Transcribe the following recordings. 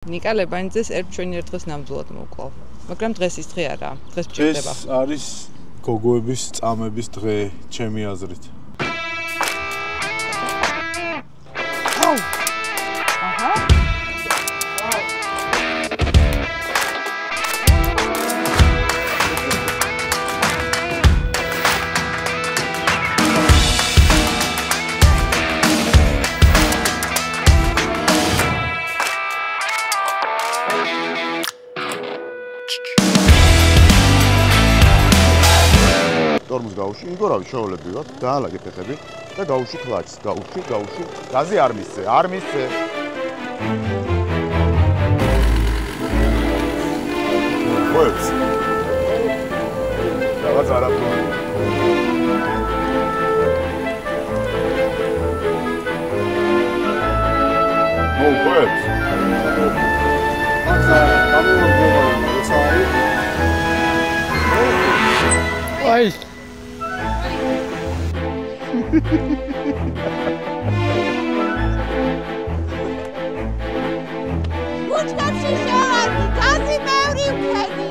ნიკა ლებანიძეს ჩვენი ერთ დღეს ნამდვილად მოვკლავ. მაგრამ დღეს ის დღე არა, დღეს ჭირდება. ეს არის გოგოების წამების დღე, ჩემი აზრით. აუ. აჰა. ტორმოს გაუში, იგორავი შეოლებრივად, დაალაგე ფეხები და გაუში კლაჩს, გაუში. გაზი არ მისცე. მოეც. რაღაც არაფერი. მოეც. აი Uçkaçı şolardı, tazi mevri ülkedi.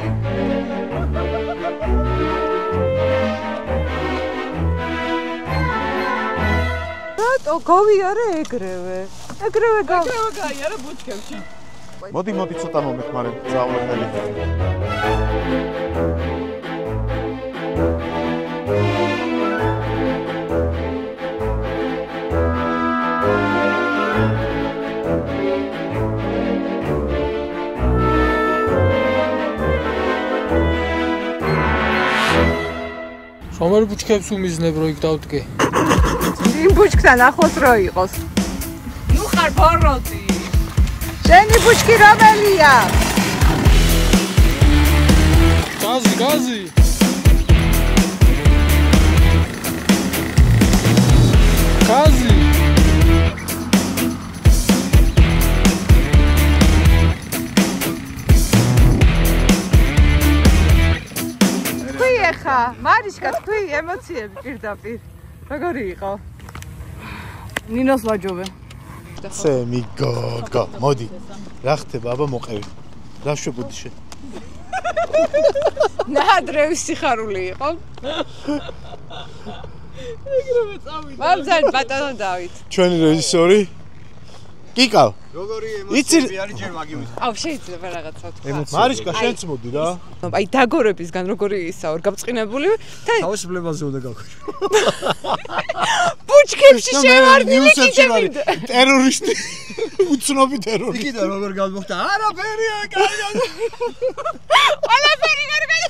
რატო გავიარე ეგრევე? ეგრევე გაიარა ბუჩქებში. მოდი ცოტა მომეხმარე, წავლე ხელი. რომელ ბუჩქებს უმიზნებ რო იქ დავდგე? იმ ბუჩქთან ახლოს რო იყოს. ნუ ხარ ბოროტი. შენი ბუჩქი რომელია? გაზი. გაზი. ხა, მარიშკა, თქვი ემოციები პირდაპირ. როგორი იყო? ნინოს ვაჯობე. ცემი გოგო, მოდი. რა ხდება, აბა მოყევი. რა შვებოდი შენ? ნაადრევის სიხარული იყო. ეგრევე წავიდა. მამძან ბატონო დავით. ჩვენი რეჟისორი კიკავ. როგორი ემოციები არის ჯერ მაგივით. აუ შეიძლება რაღაცა თქვა. მარიშკა შენც მოდი რა. აი დაგორებისგან როგორი ისაურ გამწყინებული და თავისუფლებაზე უნდა გავქრა. ბუჩქებში შევარდნილი კიდე ტერორისტი. უცნობი ტერორისტი. იქიდან როგორ გადმოხდა? არაფერია, კარგად. ყველაფერი კარგად.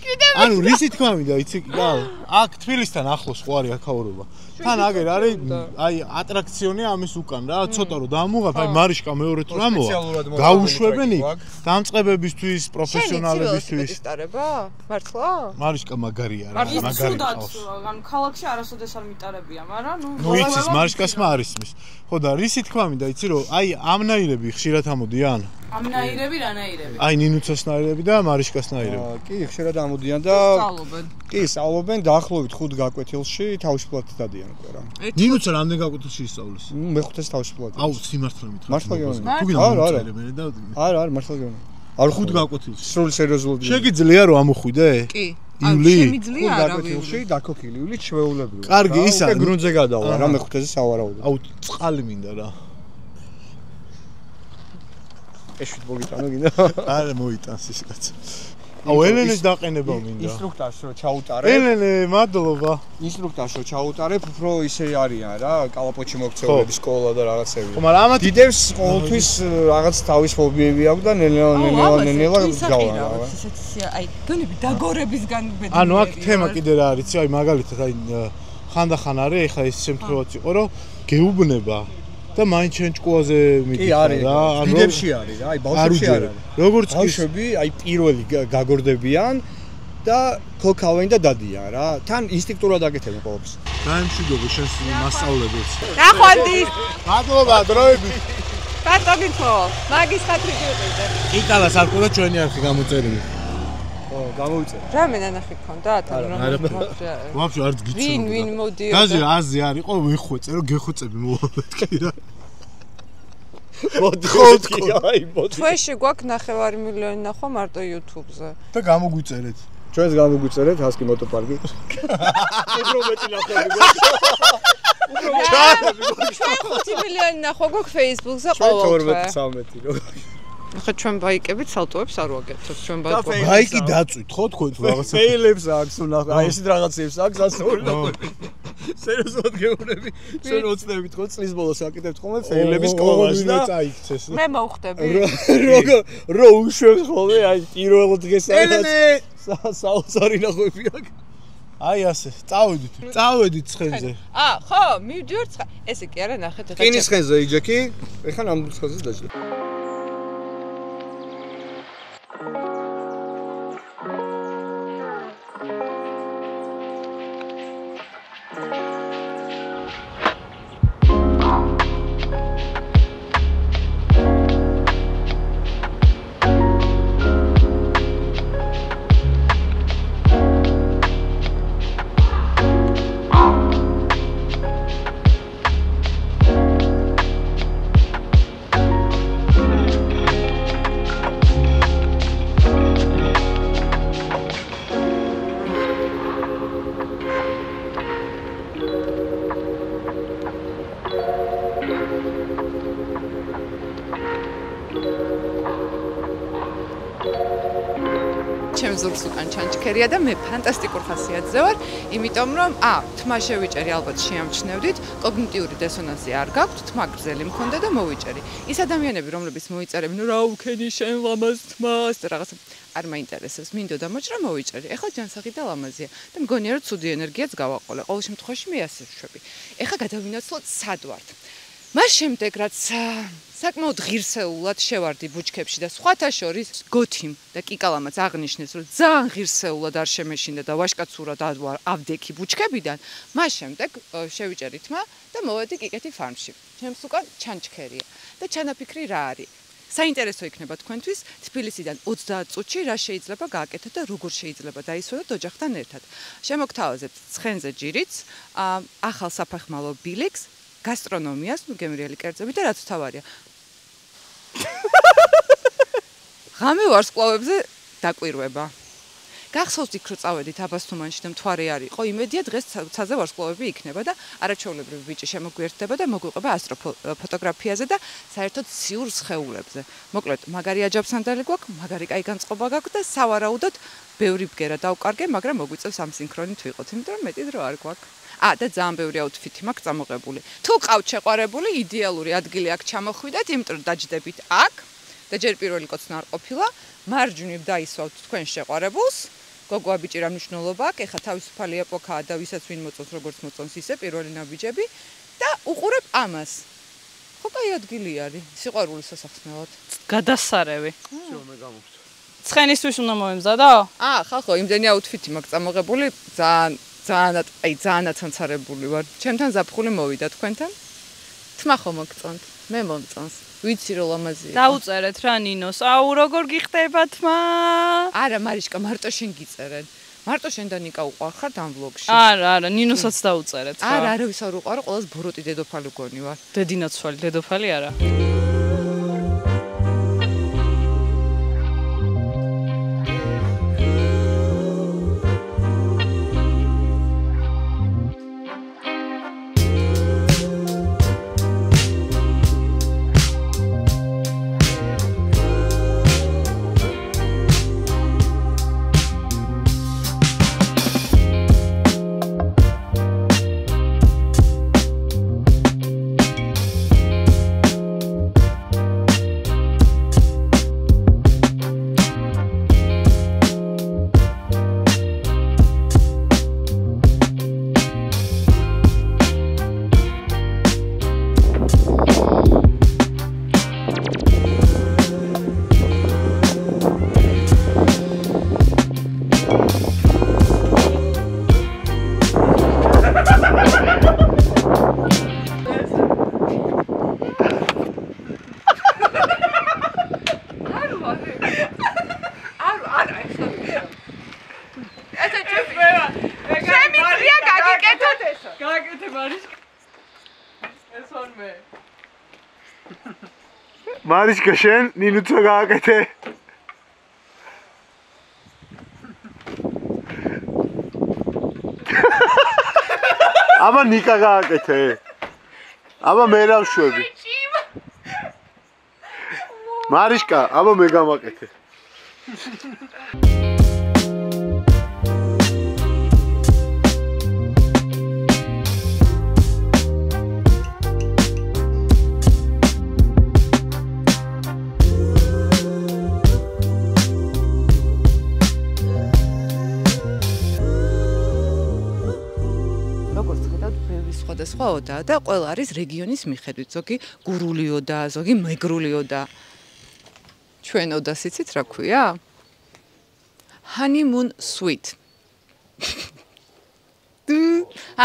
კიდე ანუ რისი თქვა მინდა, იცი კიკავ? აქ თბილისთან ახლოს ხო არის აქაურობა. თან აგერ არის აი ატრაქციონი ამის უკან რა, ცოტა რომ დამუღებ, აი მარიშკა მეორე თუ რა მოვა. გაუშვებენ იქ დამწყებებისთვის, პროფესიონალებისთვის. ისტარება? მართლა? მარიშკა მაგარია რა, მაგარი ყავს. ანუ ქალაქში არასოდეს არ მიტარებია, მაგრამ ნუ იცის მარიშკასმა არ ისმის. ხო და რისი თქვა მინდა, იცი რომ აი ამნაირები ხშირად ამოდიან? ამნაირები რანაირები? აი ნინუცოსნაირები და მარიშკასნაირები. კი, ხშირად ამოდიან და სწავლობენ. კი, სწავლობენ დაახლოებით 5 გაკვეთილში თავისუფლად დადიან უკვე რა. ნინუცა რამდენ გაკვეთილში ისწავლის? მეხუთეს თავისუფლად. აუ, სიმართლე მითხრა. მართლა გეუბნები. თუ გინდა მომწელე მე და არა, მართლა გეუბნები. არ 5 გაკვეთილში. სრული სერიოზულად. შეგიძლია რომ ამოხვიდე? კი. ივლი? შემიძლია არა გაკვეთილში დაქოქილი ივლი ჩვეულებრივი. კარგი, ის არის. გრუნდზე გადავა რა მეხუთეზე სავარაუდო. აუ, წყალი მინდა რა. ეშვით მოგიტანო გინდა? არა, მოიტანს ის კაცი. აუ, ელენეს დაყენება მინდა. ინსტრუქტორს რო ჩაუტარებ. ელენე, მადლობა. ინსტრუქტორს რო ჩაუტარებ, უფრო ისე არიან რა, კალაპოჩი მოქცეულები სკოლა და რაღაცები. ხო, მაგრამ ამათ დიდებს ყოველთვის რაღაც თავის ჰობიები აქვს და ნელა გავარა. აი, გონები დაგორებისგან ბედნიერია. ანუ აქ თემა კიდე რა არის, აი მაგალითად აი ხანდახან არის, ეხლა ეს შემთხვევაც იყო, რომ გეუბნება და მაინც შენ ჭკუაზე მიდიხარ რა, ანუ დიდებში არის რა, აი ბავშვებში არ არის. როგორც კი ბავშვები აი პირველი გაგორდებიან და ქოქავენ და დადიან რა. თან ინსტინქტურად აკეთებენ ყოველთვის. გაემშვიდობო შენს მასწავლებელს. ნახვანდი. მადლობა დროებით. ბატონო, მაგის ხათრი გიყიდე. იკალას არ ყოდა ჩვენი არხი გამოწერილი. გამოვიწე. რა მე ნანახი გქონდა თან რომ ვაფშე არც გიცნობ. ვინ მოდიოდა? გაზი აზი არ იყო ვეხვეწე რომ გეხვეწები მოვა მეთქი რა. მოდი აი მოდი თვეში გვაქვს 9 მილიონი ნახვა მარტო YouTube-ზე და გამოგვიწერეთ ჩვენს გამოგვიწერეთ Husky მოტოპარკი უფრო მეტი ნახვები გვაქვს ჩვენ 5 მილიონი ნახვა გვაქვს Facebook-ზე ყოველდღე 12-13 რო ხა ჩვენ ბაიკებით სალტოებს არ ვაკეთებთ ჩვენ ბაიკი დაწვით ხო თქვენ თუ რაღაცა ფეილებს აქვს თუ ნახე აი ესეთ რაღაცებს აქვს ასეული სერიოზულად გეუბნები ჩვენ ოცნებით ხო წლის ბოლოს აკეთებთ ხოლმე ფეილების კოლას და წაიქცეს მე მოვხდები რო უშვებს ხოლმე აი პირველ დღეს საოცარი ნახვები აქვს აი ასე წავედით ცხენზე ხო მივდივართ ესე კი არა ნახეთ ეხლა კინის ცხენზე იჯექი ეხლა ნამდვილ ცხენზე დაჭდა ჩემ ზურგს უკან ჩანჩქერია და მე ფანტასტიკურ ხასიათზე ვარ, იმიტომ რომ თმა შევიჭერი ალბათ შეამჩნევდით, კოგნიტიური დისონანსი არ გაქვთ, თმა გრძელი მქონდა და მოვიჭერი. ის ადამიანები, რომლებიც მოიწერებენ, რა უქენი შენ ლამაზ თმას და რაღაცა არ მაინტერესებს, მინდოდა მოჭრა მოვიჭერი. ეხლა ჯანსაღი და ლამაზია და მგონია რომ ცუდი ენერგიაც გავაყოლე. ყოველ შემთხვევაში მე ასე ვშვები. ეხლა გადავინაცვლოთ სად ვართ. მას შემდეგ რაც საკმაოდ ღირსეულად შევარდი ბუჩქებში და სხვათა შორის გოთიმ და კიკალამაც აღნიშნეს რომ ძალიან ღირსეულად არ შემეშინდა და ვაშკაცურად ავდექი ბუჩქებიდან მას შემდეგ შევიჭერი თმა და მოვედი კიკეთი ფარმში ჩემს უკან ჩანჩქერია და ჩანაფიქრი რა არის საინტერესო იქნება თქვენთვის თბილისიდან 30 წუთში რა შეიძლება გააკეთოთ და როგორ შეიძლება დაისვენოთ ოჯახთან ერთად შემოგთავაზებთ ცხენზე ჯირიც ახალ საფეხმავლო ბილიქს გასტრონომიას, გემრიელი კერძები და რაც თავარია. ღამე ვარსკვლავებზე დაკვირვება. გახსოვთ იქ რომ წავედით აბასთუმანში და მთვარე არ იყო, იმედია დღეს ცაზე ვარსკვლავები იქნება და არაჩვეულებრივი ბიჭი შემოგვიერთდება და მოგვიყვება ასტროფოტოგრაფიაზე და საერთოდ ციურ სხეულებზე. მოკლედ, მაგარი აჯაბსანდალი გვაქვს, მაგარი კაი განწყობა გაქვს და სავარაუდოდ ბევრი ბგერა დავკარგე, მაგრამ მოგვიწევს ამ სინქრონით ვიყოთ, იმიტომ რომ მეტი დრო არ გვაქვს. და ძალიან ბევრი აუთფიტი მაქვს წამოღებული. თუ ყავთ შეყვარებული, იდეალური ადგილი აქ ჩამოხვიდეთ, იმიტომ რომ დაჯდებით აქ და ჯერ პირველი კოცნა არ ყოფილა, მარჯვნივ დაისვავთ თქვენ შეყვარებულს. გოგოა ბიჭი რა მნიშვნელობა აქვს? ეხა თავისუფალი ეპოქაა და ვისაც ვინ მოწონს, როგორც მოწონს ისე პირველი ნაბიჯები და უყურებ ამას. ხო, კაი ადგილი არის, სიყვარულის სასახსნელად. გადასარევი. всё, მე გამოვხდა. ცხენისთვის უნდა მომემზადო? ხალხო, იმდენი აუთფიტი მაქვს წამოღებული, ძალიან აცანცარებული ვარ. ჩემთან ზაფხული მოვიდა თქვენთან. თმა ხომ მოგწონთ? მე მომწონს. ვიცი რომ ლამაზია. დაუწერეთ რა ნინოს. აუ, როგორ გიხდება თმა? არა, მარიშკა, მარტო შენ გიწერენ. მარტო შენ და ნიკა უყარხართ ამ ვლოგში. არა, ნინოსაც დაუწერეთ რა. არა, არავის არ უყარო, ყველას ბოროტი დედოფალი გონი ვარ. დედინაცვალი, დედოფალი არა. მარიშკა შენ ნინუცო გააკეთე. აბა ნიკა გააკეთე. აბა მე რავშვები. მარიშკა, აბა მე გამაკეთე. სხვადასხვაოდა და ყველა არის რეგიონის მიხედვით. ზოგი გურულიოდა, ზოგი მეგრულიოდა. ჩვენ ოდას იცით რა ქვია? Honeymoon suite.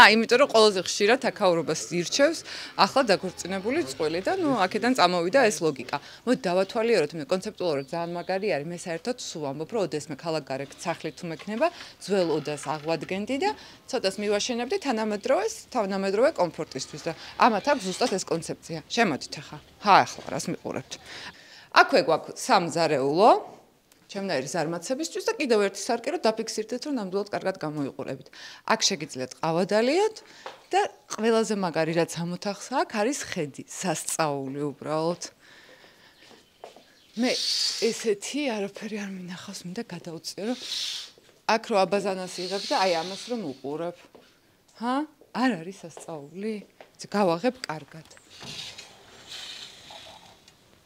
იმიტომ რომ ყველაზე ხშირად აქაურობას ირჩევს ახლა დაქორწინებული წყვილი და ნუ აქედან წამოვიდა ეს ლოგიკა. მოდი დავათვალიეროთ, მე კონცეპტუალურად ძალიან მაგარი არის. მე საერთოდ სულ ვამბობ, რომ ოდესმე ქალაქგარეთ სახლი თუ მექნება, ძველ ოდას აღვადგენდი და ცოტას მივაშენებდი თანამედროვე კომფორტისთვის და ამათ აქვს ზუსტად ეს კონცეფცია. შემოდით ახლა. ახლა რას მიყურებთ. აქვე გვაქვს სამზარეულო ჩემნაირი ზარმაცებისთვის და კიდევ ერთი სარკე რომ დაფიქსირდეთ რომ ნამდვილად კარგად გამოიყურებით. აქ შეგიძლიათ ყავა დალიოთ და ყველაზე მაგარი რაც ამოთახს აქ არის ხედი, სასწაული უბრალოდ. მე ესეთი არაფერი არ მინახავს, მინდა გადავწიო რომ აქ რო აბაზანას იღებ და აი ამას რომ უყურებ. არ არის სასწაული? გავაღებ კარგად.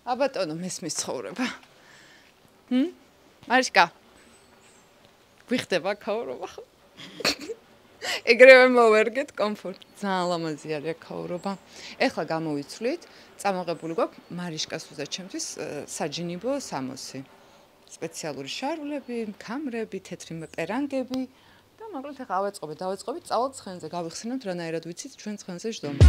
აბატონო მესმის ცხოვრება. მარიშკა გვიხდება ქაურობა ხო? ეგრევე მოვერგეთ კომფორტი. ძალიან ლამაზი არის აქაურობა. ეხლა გამოვიცვლით, წამოღებული გვაქვს მარიშკას უზად ჩემთვის საჯინიბო სამოსი. სპეციალური შარვლები, ქამრები, თეთრი პერანგები და მაგრამ ეხლა დავეწყობით, წავალთ ცხენზე, გავიხსენებთ რანაირად ვიცით ჩვენ ცხენზე ჯდომა.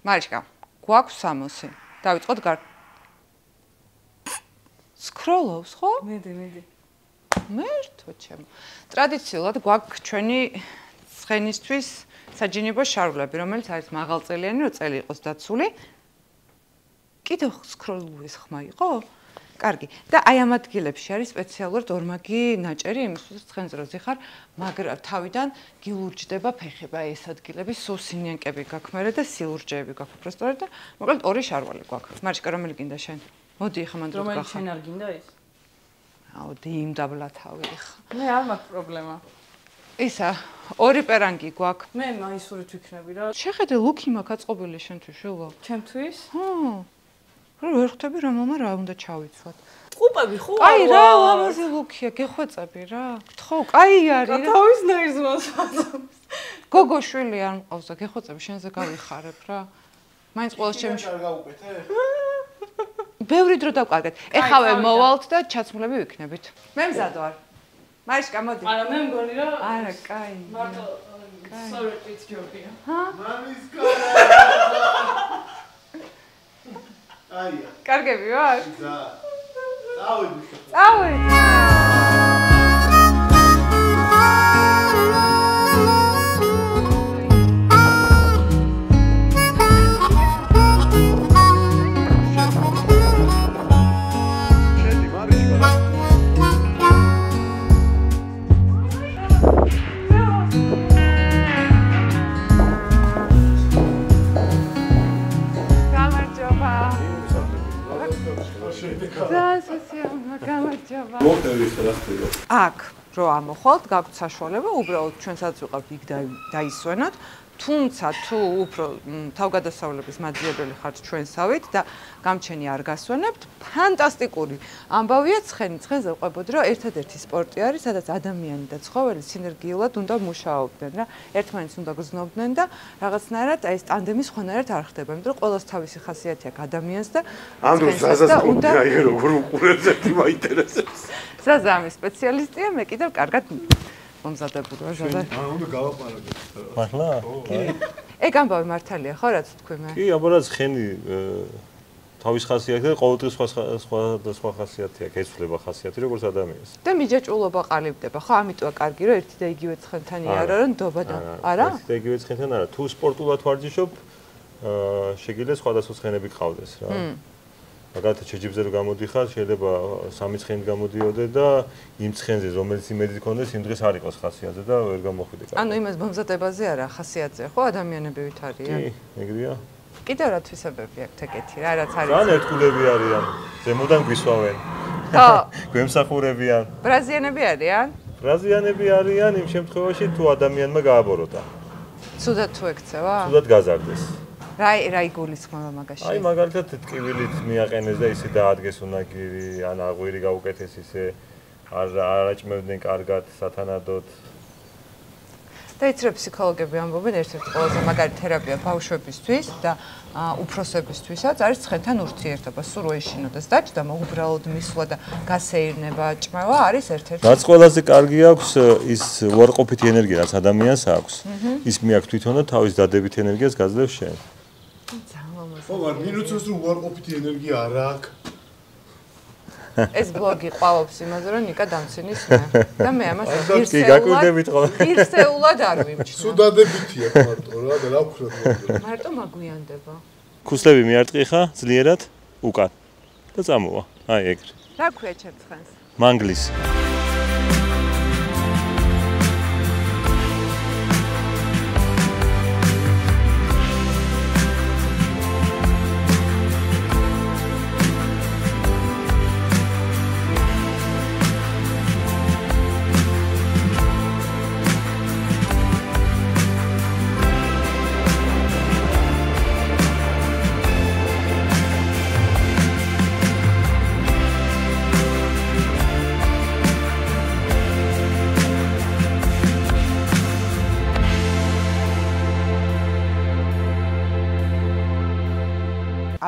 მარიშკა, გვაქვს სამოსი. დავიწყოთ სკროლავს, ხო? მიდი. მერტო ჩემო. ტრადიციულად გვაქვს ჩვენი ცხენისთვის საჯინიბო შარვლები, რომელიც არის მაღალწელიანი, რომ წელი იყოს დაცული. კიდევ სკროლუის ხმა იყო? კარგი. და აი ამ ადგილებში არის სპეციალურად ორმაგი ნაჭერი, იმისთვის ცხენზე რო ზიხარ, მაგრამ თავიდან გილურჯდება ფეხება ეს ადგილები, სუსინიანკები გაქვს მერე და სილურჯეები გაქვს უბრალოდ და მოკლედ ორი შარვალი გვაქვს. მარიშკა რომელი გინდა შენ? მოდი ახლა მანდ რომელი შენ არ გინდა ის? აუდი იმ დაბლა თავი ახლა. მე არ მაქვს პრობლემა. ისა, ორი პერანგი გვაქვს. მე მაისურით ვიქნები რა. შეხედე ლუკი მაქვს აწყობილი შენთვის შულა. ჩემთვის? რა ვერ ხვდები რა მამა რა უნდა ჩავიცვათ. ყუპები ხო? აი რა ლამაზი ლუკია, გეხვეწები რა. გთხოვ, კაი არის რა. თავის ნაირს მოსვაძებს. გოგო შვილი არ მყავს და გეხვეწები შენზე გავიხარებ რა. მაინც ყოველ შემთხვევაში არ გაუკეთე? ბევრი დრო დავკარგეთ. ეხავე მოვალთ და ჩაცმულები ვიქნებით. მე მზად ვარ. მარიშკა მოდი. არა მე მგონი რა. არა, კაი. მარტო სორეტიც ჯობია. მამის აია. კარგები ვარ? წავედი. აქ რო ამოხვალთ, გაქვთ საშუალება, უბრალოდ ჩვენსაც ვიყავთ იქ დაისვენოთ, თუმცა თუ უფრო თავგადასავლების მაძიებელი ხართ ჩვენსავით და გამჩენი არ გასვენებთ, ფანტასტიკური ამბავია ცხენზე ვყვებოდ, რომ ერთადერთი სპორტი არის, სადაც ადამიანი და ცხოველი სინერგიულად უნდა მუშაობდნენ რა, ერთმანეთს უნდა გრძნობდნენ და რაღაცნაირად აი ეს ტანდემი სხვანაირად არ ხდება, იმიტომ რომ ყველას თავისი ხასიათი აქვს ადამიანს და ამ დროს ზაზას გქონდა აი როგორ უყურებს ერთი მაინტერესებს. ზაზა ამის სპეციალისტია, მე კიდევ კარგად მომზადებული ვარ ზაზა. უნდა გავაყარებთ. მართლა? ეგ ამბავი მართალია ხო რაც თქვი მე? კი, აბა რაც ხენი თავის ხასიათი და ყოველთვის სხვა ხასიათი აქვს, ეცვლება ხასიათი როგორც ადამიანს. და მიჯაჭულობა ყალიბდება, ხო? ამიტოა კარგი რომ ერთი და იგივე ცხენთანი არა რომ ნდობა და არა? ერთი და იგივე ცხენთან არა. თუ სპორტულად ვარჯიშობ, შეგიძლია სხვადასხვა ცხენები გყავდეს რა. მაგალითად შეჯიბზე რომ გამოდიხარ, შეიძლება 3 ცხენით გამოდიოდე და იმ ცხენზე რომელიც იმედი გქონდეს, იმ დღეს არ იყოს ხასიათზე და ვერ გამოხვიდე კარგად. ანუ იმას მომზადებაზე არა, ხასიათზე, ხო? ადამიანები ვით არიან? კი, ეგრეა. კიდევ რა თვისებები აქვს ეგეთი რა, რაც არის? ძალიან ერთგულები არიან. ზემოდან გვისვავენ. ხო. გვემსახურებიან. ბრაზიანები არიან? ბრაზიანები არიან იმ შემთხვევაში თუ ადამიანმა გააბოროტა. ცუდად თუ ექცევა? ცუდად გაზარდეს. რა იგულისხმება მაგაში? აი მაგალითად ტკივილით მიაყენეს და ისე დაადგეს უნაგირი, ან აღვირი გაუკეთეს ისე არ აჭმევდნენ კარგად სათანადოდ. და იცი რა ფსიქოლოგები ამბობენ ერთ-ერთი ყველაზე მაგარი თერაპია ბავშვებისთვის და უფროსებისთვისაც არის ცხენთან ურთიერთობა. სულ რო ეშინოდეს დაჭდა, მოუბრალოდ მისვლა და გასეირნება, ჭმევა არის ერთ-ერთი. რაც ყველაზე კარგი აქვს ის უარყოფითი ენერგია, რაც ადამიანს აქვს. ის მიაქვს თვითონ და თავის დადებით ენერგიას გაძლევს შენ. ხო, მაგრამ მინუცს რომ უარყოფითი ენერგია არ აქვს. ეს ბლოგი ყავობს იმაზე, რომ ნიკა დამცინის მე. და მე ამას ღირსეულად არ ვიმჩნევ. სულ დადებითია მარტო რა და რა ვქნათ მომდევნო. მარტო მაგვიანდება. ქუსლები მიარტყი ხა ძლიერად უკან და წამოვა. აი ეგრე. რა ქვია ჩემ ცხენს? მანგლისი.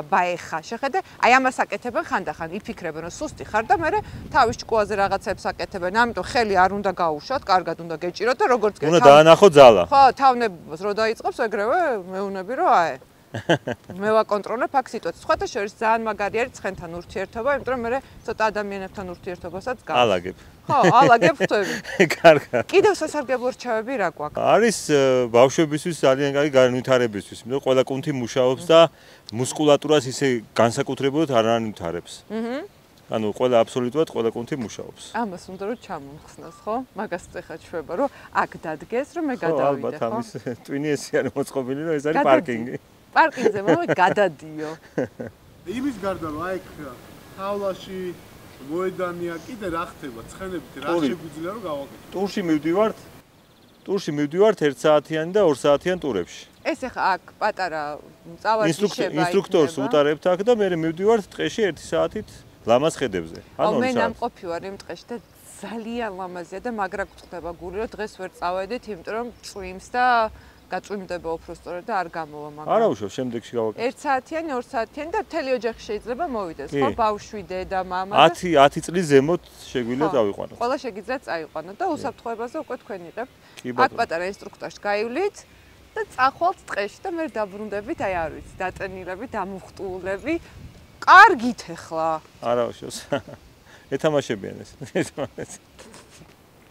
ბაეხა შეხედე, აი ამას აკეთებენ ხანდახან, იფიქრებენ რომ სუსტი ხარ და მე თავის ჭკუაზე რაღაცებს აკეთებენ, ამიტომ ხელი არ უნდა გაუშვათ, კარგად უნდა გეჭიროთ და როგორც გე უნდა დაანახო ძალა. ხო, თავნებას რო დაიწყებს ეგრევე მეუნები რომ აი მე ვაკონტროლებ აქ სიტუაციას. სხვათა შორის ძალიან მაგარი არის ცხენთან ურთიერთობა, იმიტომ რომ მე ცოტა ადამიანებთან ურთიერთობასაც გავ. ალაგებ. ხო, ალაგებ ხვდები. კარგად. კიდევ სასარგებლო რჩევები რა გვაქვს? არის ბავშვებისთვის ძალიან კარგი განვითარებისთვის, იმიტომ რომ ყველა კუნთი მუშაობს და მუსკულატურას ისე განსაკუთრებულად არ ანვითარებს. ანუ ყველა აბსოლუტურად ყველა კუნთი მუშაობს. ამას უნდა რომ ჩამომხსნას, ხო? მაგას წეხა ჩვება, რომ აქ დადგეს, რომ მე გადავიდე, ხო? ალბათ ამის ტვინი ესე არის მოწყობილი, რომ ეს არის პარკინგი. პარკინგზე მე გადადიო. იმის გარდა რომ აი თავლაში მოედანია, კიდე რა ხდება? ცხენებით რა შეგვიძლია რომ გავაკეთოთ? ტურში მივდივართ 1 საათიანი და 2 საათიან ტურებში. ეს ახლა აქ პატარა წავადი შეება. ინსტრუქტორს უტარებთ აქ და მე მივდივართ ტყეში 1 საათით ლამაზ ხედებზე. ანუ მე ნამყოფი ვარ იმ ტყეში და ძალიან ლამაზია და მაგრა გწდება გული რომ დღეს ვერ წავედით, იმიტომ რომ წვიმს და გაწვიმდება უფრო სწორად და არ გამოვა მაგრამ. არა უშავ, შემდეგში გავაკეთე. 1 საათიანი, 2 საათიანი და მთელი ოჯახი შეიძლება მოვიდეს, ხო? ბავშვი, დედა, მამა. 10 წლის ზემოთ შეგვიძლია წავიყვანოთ. ყველა შეგიძლიათ წაიყვანოთ და უსაფრთხოებაზე უკვე თქვენ იღებთ. აქ პატარა ინსტრუქტორში გაივლით და წახვალთ ტყეში და მე დაბრუნდებით, აი არ ვიცი, დაწენილები, დამუხტულები. კარგით ახლა. არა უშავს. ეთამაშებიან ეს.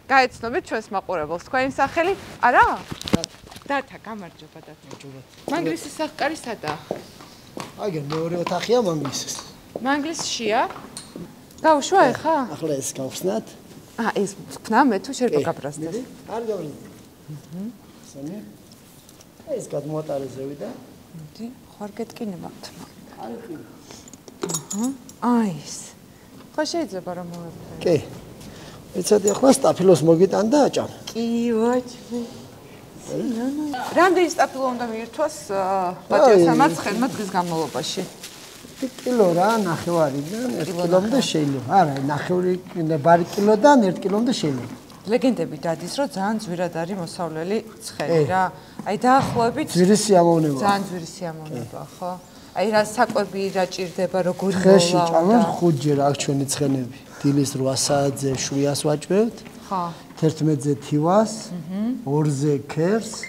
გაეცნობით ჩვენს მაყურებელს თქვენი სახელი? არა? დათა, გამარჯობა დათა. მანგლისის სახკარი სადაა? აგერ მეორე ოთახია მანგლისის. მანგლისშია? გავუშვა ახლა? ახლა ეს გავხსნათ. ეს ვქნა მე თუ შეიძლება გაბრაზდეს. არ გაბრაზდი. სამი. ეს გადმოატარე ზევიდა. მოდი, ხარ გეტკინება თმა. არ კი. აი ეს. ხო შეიძლება რომ მოვეფერე. კი. ეცადი ახლა სტაფილოს მოგიტან და აჭამ. კი, ვაჭმე. რამდენი სტაფილო უნდა მიირთვას პატიოსამართ ცხენმა დღის განმავლობაში? კილო რა, ნახევარიდან 1 კილომდე შეიძლება. არა, ნახევარი ბარი კილოდან 1 კილომდე შეიძლება. ლეგენდები დადის, რომ ძალიან ძვირად არის მოსავლელი ცხენი რა. აი დაახლოებით ძვირი სიამოვნება. ძალიან ძვირი სიამოვნება, ხო? აი რა საკვები რა ჭირდება, როგორ მოვა. ხეში ჭამენ 5-ჯერ აქ ჩვენი ცხენები. დილის 8 საათზე 7-ას ვაჭმევთ. ხო. 11-ზე თივას, 2-ზე ქერს,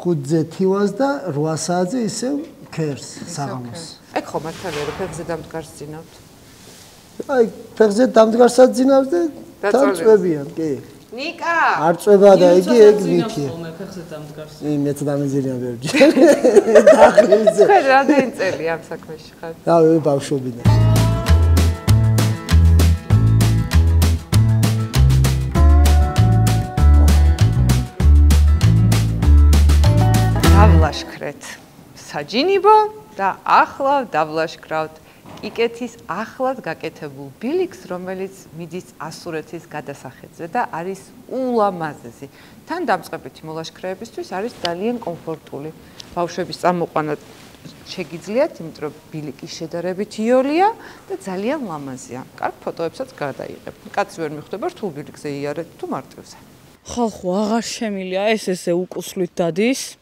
5-ზე თივას და 8 საათზე ისევ ქერს საღამოს. ეგ ხო მართალია რომ ფეხზე დამდგარს ძინავთ. აი ფეხზე დამდგარსაც ძინავს და თან წვებიან, კი. ნიკა არ წვება და იგი ეგ ნიქია. ხოლმე ფეხზე დამდგარს. მეც დამეზირიან ვერჯერ. დაღლილზე. ხე რამდენი წელი ამ საქმეში ხარ? და ბავშვობიდან. დავლაშქრეთ საჯინიბო და ახლა დავლაშქრავთ კიკეთის ახლად გაკეთებულ ბილიქს, რომელიც მიდის ასურეთის გადასახადზე და არის ულამაზესი. თან დამწყებითი მოლაშქრეებისთვის არის ძალიან კომფორტული. ბავშვების წამოყვანა შეგიძლიათ, იმიტომ რომ ბილიკი შედარებით იოლია და ძალიან ლამაზია. კარგ ფოტოებსაც გადაიღებ. კაცი ვერ მიხვდება რთულ ბილიკზე იარეთ თუ მარტივზე. ხალხო აღარ შემილია ესე უკუსლით დადის.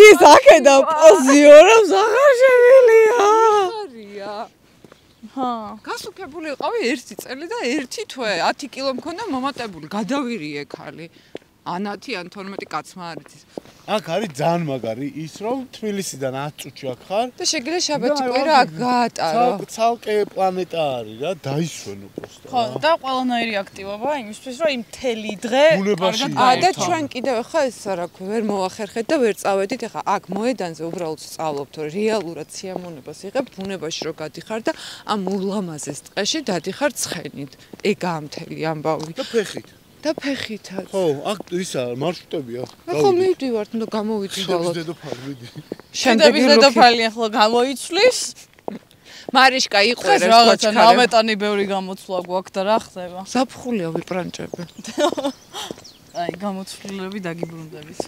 ის აქედან პოზიორებს აღარ შემილია. არია. ჰა. გასუქებული იყავი 1 წელი და 1 თვე 10 კილო მქონდა მომატებული. გადავირიე ხალი. ან 10 ან 12 კაცმა არ იცის. აქ არის ძალიან მაგარი ის რომ თბილისიდან 10 წუთში აქ ხარ და შეგიძლია შაბათი კვირა აქ გაატარო. ცალკე პლანეტა არის რა, დაისვენო პროსტა. ხო, და ყველანაირი აქტივობა იმისთვის, რომ იმ მთელი დღე ბუნებაში და ჩვენ კიდევ ახლა ეს რა ქვია, ვერ მოახერხეთ და ვერ წავედით. ახლა აქ მოედანზე უბრალოდ სწავლობთ, რომ რეალურად სიამოვნებას იღებ ბუნებაში რო გადიხარ და ამ ულამაზეს ტყეში დადიხარ ცხენით. ეგაა მთელი ამბავი. და ფეხით. და ფეხითაც. ხო, აქ ისა მარშრუტებია. ხო, მივდივართ, ნუ გამოვიცვალოთ. დედოფალი მიდი. შენდების დედოფალი ახლა გამოიცვლის. მარიშკა იყვერეს რაღაცა ნამეტანი ბევრი გამოცვლა გვაქვს და რა ხდება? ზაფხულია ვიპრანჭები. აი, გამოცვლილები დაგიბრუნდებით.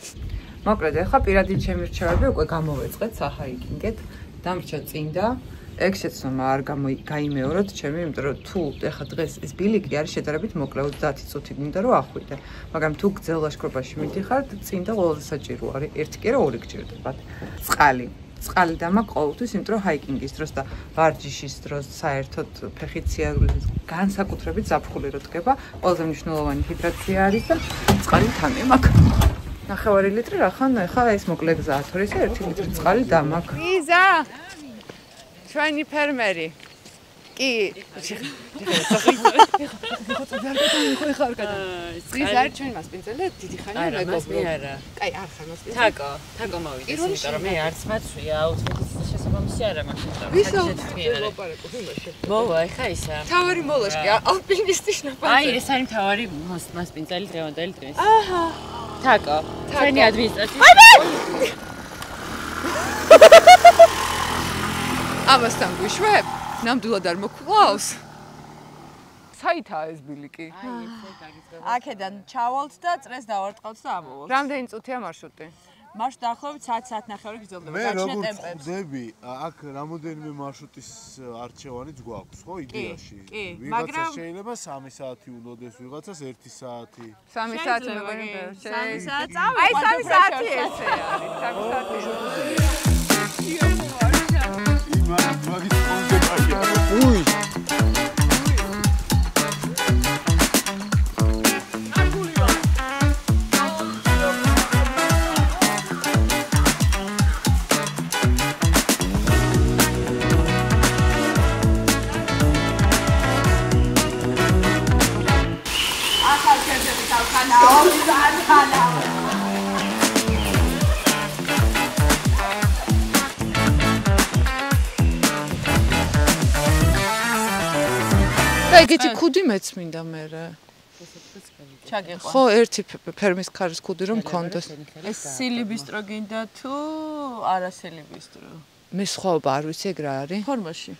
მოკლედ, ახლა პირადი ჩემი რჩევები უკვე გამოვეწყეთ საჰაიკინგეთ. დამრჩა წინდა. ეგ შეცდომა არ გაიმეოროთ ჩემი, იმიტომ რომ თუ ახლა დღეს ეს ბილიკი არის შედარებით მოკლე 30 წუთი მინდა რომ ახვიდე. მაგრამ თუ გრძელ ლაშქრობაში მიდიხართ, წინდა ყველაზე საჭირო არის 1 კი არა 2 გჭირდებათ. წყალი. წყალი დამაკ ყოველთვის, იმიტომ რომ ჰაიკინგის დროს და ვარჯიშის დროს საერთოდ ფეხით სიარულის განსაკუთრებით ზაფხული რო დგება, ყველაზე მნიშვნელოვანი ჰიდრაცია არის და წყალი თან ემაქ. 9 ლიტრი რა ხან ახლა ეს მოკლე გზაა, თორე ისე 1 ლიტრი წყალი დამაკ. იზა ჩვენი ფერმერი. კი. ის არის ჩვენი მასპინძელი და დიდი ხანია მეგობრო. არა. კაი, არ ხარ მასპინძელი. თაკო მოვიდეს, იმიტომ რომ მე არც მაცვია, აუცილებლად შესაბამისი არა მაქვს. ვისო? ლაპარაკობ იმაში. მოვა, ეხა ისა. თავარი მოლაშკი, ალპინისტი შნაპანზე. აი, ეს არის თავარი მასპინძელი დღევანდელი დღეს. აჰა. თაკო, ჩვენი ადმინისტრაცია. ამასთან გვიშვებ? ნამდვილად არ მოკლავს? საითაა ეს ბილიკი? აქედან ჩავალთ და წრეს დავარტყავთ და ამოვალთ. რამდენი წუთია მარშრუტი? მარშრუტი დაახლოებით საათი-საათნახევარი გრძელდება. მე როგორც ხვდები, აქ რამოდენიმე მარშრუტის არჩევანიც გვაქვს, ხო, იდეაში. ვიღაცა შეიძლება 3 საათი უნოდეს, ვიღაცას 1 საათი. 3 საათი მეგონი ბევრი. 3 საათი. აი 3 საათი ესე არის, 3 საათი. მაგის კონცეპტია. უი. და ეგეთი ქუდი მეც მინდა მერე. ჩაგეყვა. ხო, ერთი ფერმის ქარის ქუდი რომ მქონდეს. ეს სილიბისტრო გინდა თუ არა სილიბისტრო? მე სხვაობა არ ვიცი ეგ რა არის. ფორმაში.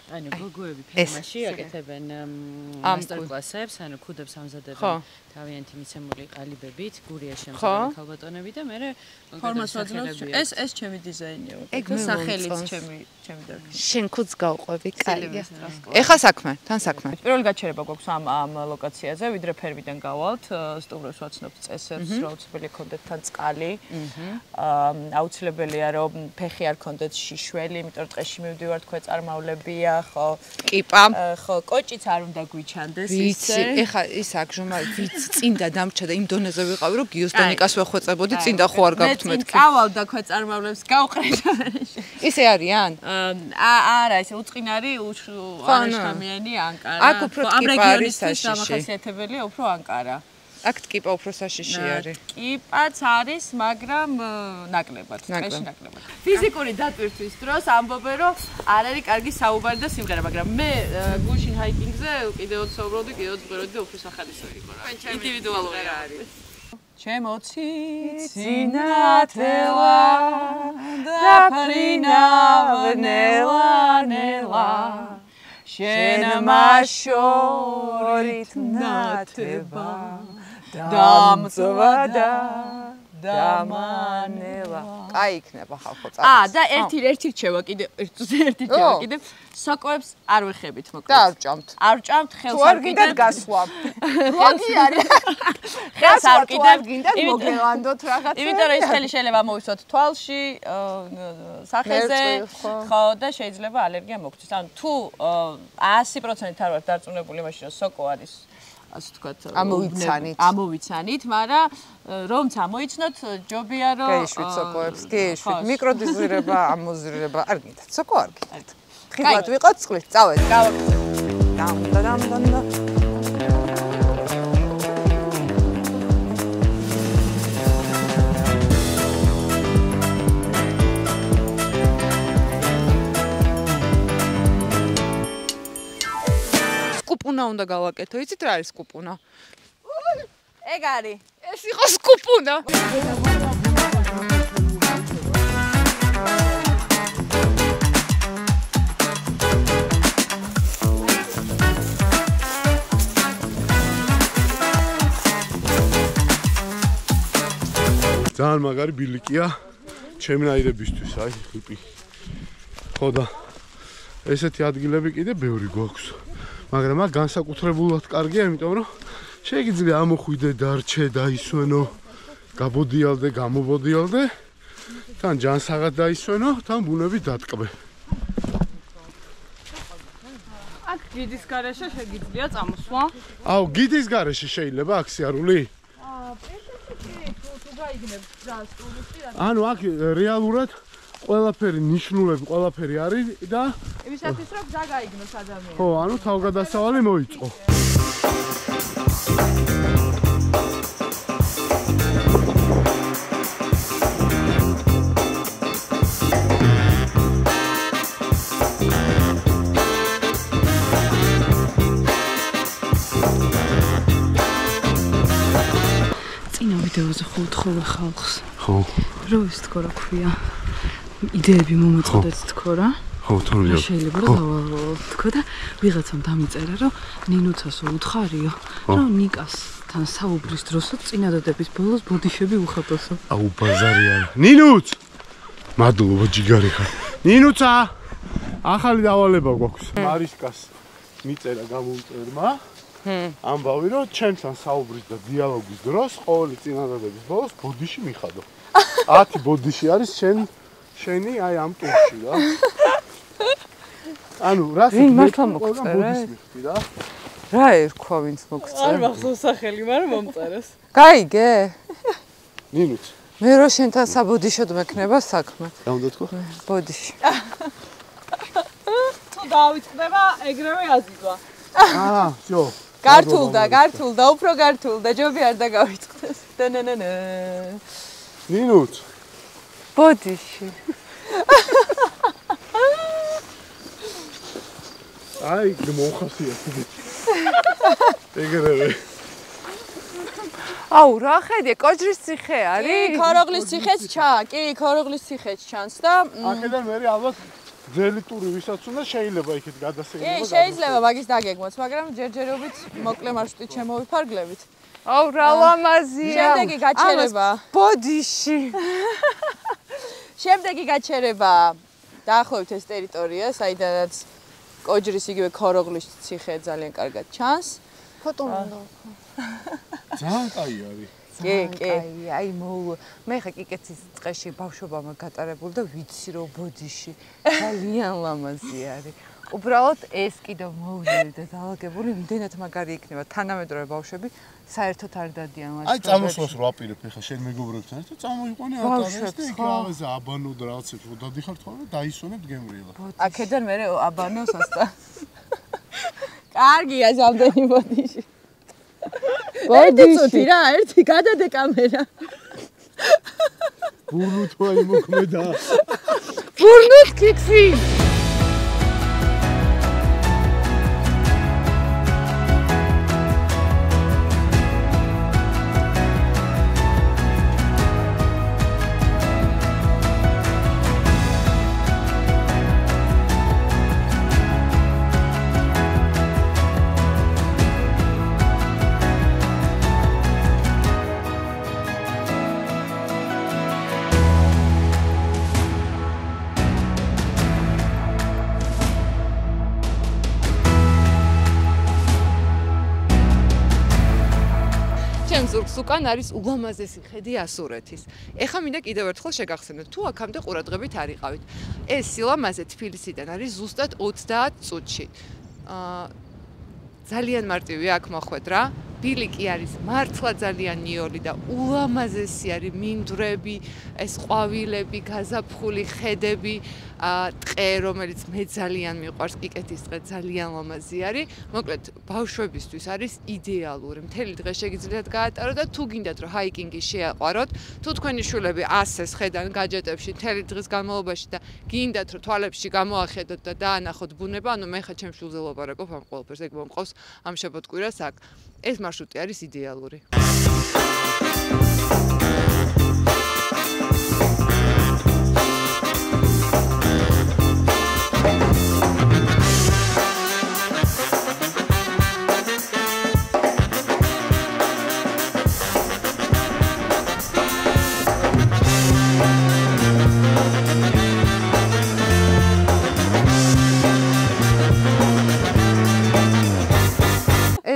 ანუ გოგოები ფერმაში აკეთებენ მასტერკლასებს, ანუ ქუდებს ამზადებენ თავიანთი მიცემული ყალიბებით, გურიაში ამზადებენ ქალბატონები და მე ფორმას ვაძლევთ. ეს ჩემი დიზაინია. ეგ სახელიც ჩემი დარგი. შენ ქუდს გავყვები, კაია. ეხა საქმე, თან საქმე. პირველი გაჩერება გვაქვს ამ ლოკაციაზე, ვიდრე ფერმიდან გავალთ, სტუმრებს ვაცნობთ წესებს, რომ აუცილებელი ქონდეთ თან წყალი. აუცილებელია რომ ფეხი არ ქონდეთ შიშველი, იმიტომ რომ ტყეში მივდივართ, ქვეწარმავლებია. ხო. კიპა. ხო, კოჭიც არ უნდა გვიჩანდეს ისე. ვიცი, ეხა ის აგჟომა ვიცი, წინდა დამრჩა და იმ დონეზე ვიყავი, რომ გიოსტონიკას ვეხვეწებოდი, წინდა ხო არ გაქვთ მეთქი. მე წინ ყავალ და ქვეწარმავლებს გავყრეთ. ისე არიან? არა, ესე უწყინარი არაშხამიანი ანკარა. აქ უფრო ტკიპა არის საშიში. დამახასიათებელია უფრო ანკარა. აქ ტკიპა უფრო საშიში არის. ტკიპაც არის, მაგრამ ნაკლებად, წეში ნაკლებად. ფიზიკური დატვირთვის დროს ამბობენ, რომ არ არის კარგი საუბარი და სიმღერა, მაგრამ მე გუშინ ჰაიკინგზე კიდევ ვცხოვრობდი, კიდევ ვღეროდი და უფრო სახალისო იყო რა. ინდივიდუალური არის. ჩემო ციცინათელა დაფრინავნელა შენ მაშორით ნათება დამწვადა დამანელა. აი იქნება ხალხო წარს. და ერთი რჩევა კიდე, ერთი რჩევა კიდე. სოკოებს არ ვეხებით მოკლედ. და არ ვჭამთ. არ ვჭამთ ხელს არ გინდათ გასვლა. მოდი არის. ხელს არ გინდათ მოგელანდოთ რაღაცა. იმიტომ რომ ის ხელი შეიძლება მოვისვათ თვალში, სახეზე, ხო და შეიძლება ალერგია მოგწვეს. ანუ თუ 100% არ ვარ დარწმუნებული იმაში, რომ სოკო არის ასე ვთქვათ, ამოვიცანით, მაგრამ რომც ამოიცნოთ, ჯობია რომ გეიშვით სოკოებს, გეიშვით, მიკროდოზირება, ამოზირება, არ გინდათ, სოკო არ გინდათ. ხილად ვიყოთ წყლით, წავედ. დამ. სკუპუნა უნდა გავაკეთო, იცით რა არის სკუპუნა? ეგ არის. ეს იყო სკუპუნა. ძალიან მაგარი ბილიკია ჩემნაირებისთვის, აი ხიპი. ხო და ესეთი ადგილები კიდე ბევრი გვაქვს. მაგრამ აქ განსაკუთრებულად კარგია, იმიტომ რომ შეიძლება ამოხვიდე, დარჩე, დაისვენო, გაბოდიალდე, გამობოდიალდე, თან ჯანსაღად დაისვენო, თან ბუნები დატკბე. აქ გიდის გარეშე შეგიძლია წამოსვლა? აუ, გიდის გარეშე შეიძლება აქ სიარული? ანუ აქ რეალურად ყველაფერი ნიშნულები, ყველაფერი არის და იმისათვის რომ გზა გაიგნოს ადამიანს. ხო, ანუ თავგადასავალი მოიწყო. წინა ვიდეოზე ხო უთხოვე ხალხს. ხო. რო ის თქო რა ქვია. იდეები მომეწოდეთ თქო რა. ხო, თორემ შეიძლება რომ თქო და ვიღაცამ დამიწერა რომ ნინოცასო უთხარიო რომ ნიკასთან საუბრის დროსო წინადადების ბოლოს ბოდიშები უხატოსო. აუ ბაზარი არა. ნინუც! მადლობა ჯიგარი ხარ. ნინუცა! ახალი დავალება გვაქვს. მარიშკას მიწერა გამომწერმა. ამბავი რომ ჩემთან საუბრის და დიალოგის დროს ყოველი წინადადების ბოლოს ბოდიში მიხადო. 10 ბოდიში არის შენი აი ამ ტურში რა. ანუ რას მართლა მოგწერე? რა? რა ერქვა ვინც მოგწერე? არ მახსოვს სახელი, მაგრამ მომწერეს. გაიგე? ნინუც. მე რო შენთან საბოდიშოდ მექნება საქმე. რა უნდა თქვა? ბოდიში. თუ დავიწყდება, ეგრევე აზიდვა. всё. გართულდა, უფრო გართულდა, ჯობი არ დაგავიწყდეს. დანანანა. ნინუც. ბოდიში. აი, მოხასიათდი. ეგრევე. აუ, რა ხედე, კოჯრის ციხე არის? კი, ქოროღლის ციხეც ქოროღლის ციხეც ჩანს და აქედან მე ალბათ ძელი ტური ვისაც უნდა შეიძლება იქით გადასეირნება. კი, შეიძლება მაგის დაგეგმოთ, მაგრამ ჯერჯერობით მოკლე მარშრუტით შემოვიფარგლებით. აუ, რა ლამაზია. შემდეგი გაჩერება. ბოდიში. შემდეგი გაჩერება. დაახლოებით ეს ტერიტორია, საიდანაც კოჯრის იგივე ქოროღლის ციხე ძალიან კარგად ჩანს. ფოტო უნდა. ძალიან კაი არის. კი, აი მე ხა კიკეცის წყეში ბავშვობამ გატარებული და ვიცი რომ ბოდიში ძალიან ლამაზი არის. უბრალოდ ეს კიდევ მოვლილი და დაალაგებული იმდენად მაგარი იქნება თანამედროვე ბავშვები საერთოდ არ დადიან ლაშქრობებში. აი წამოსვლას რო აპირებ ხა შენ მეგობრებთან ერთად წამოიყვანე ატარეს და იქ რაღაცა აბანო და რაღაცებს რო დადიხარ თქო და დაისვენებ გემრიელა. აქედან მე აბანოს ასტა. კარგია ზამდენი ბოდიში. ბოდიში რა ერთი გადადე კამერა. ბურნუთ ვაი მოქმედა. ბურნუთ ქიქსი. ზურგს უკან არის ულამაზესი ხედი ასურეთის. ეხლა მინდა კიდევ ერთხელ შეგახსენოთ, თუ აქამდე ყურადღებით არ იყავით. ეს სილამაზე თბილისიდან არის ზუსტად 30 წუთში. ძალიან მარტივია აქ მოხვედრა. ბილიკი არის მართლა ძალიან ნიოლი და ულამაზესი არის მინდვრები, ეს ყვავილები, გაზაფხული ხედები, ტყე, რომელიც მე ძალიან მიყვარს, კიკეთის ტყე ძალიან ლამაზი არის. მოკლედ, ბავშვებისთვის არის იდეალური. მთელი დღე შეგიძლიათ გაატარო და თუ გინდათ რომ ჰაიკინგი შეაყვაროთ, თუ თქვენი შვილები ასეს ხედან გაჯეტებში მთელი დღის განმავლობაში და გინდათ რომ თვალებში გამოახედოთ და დაანახოთ ბუნება, ანუ მე ხა ჩემ შვილზე ვლაპარაკობ ამ ყველაფერს, ეგ მომყავს ამ შაბათ-კვირას აქ. ეს მარშრუტი არის იდეალური.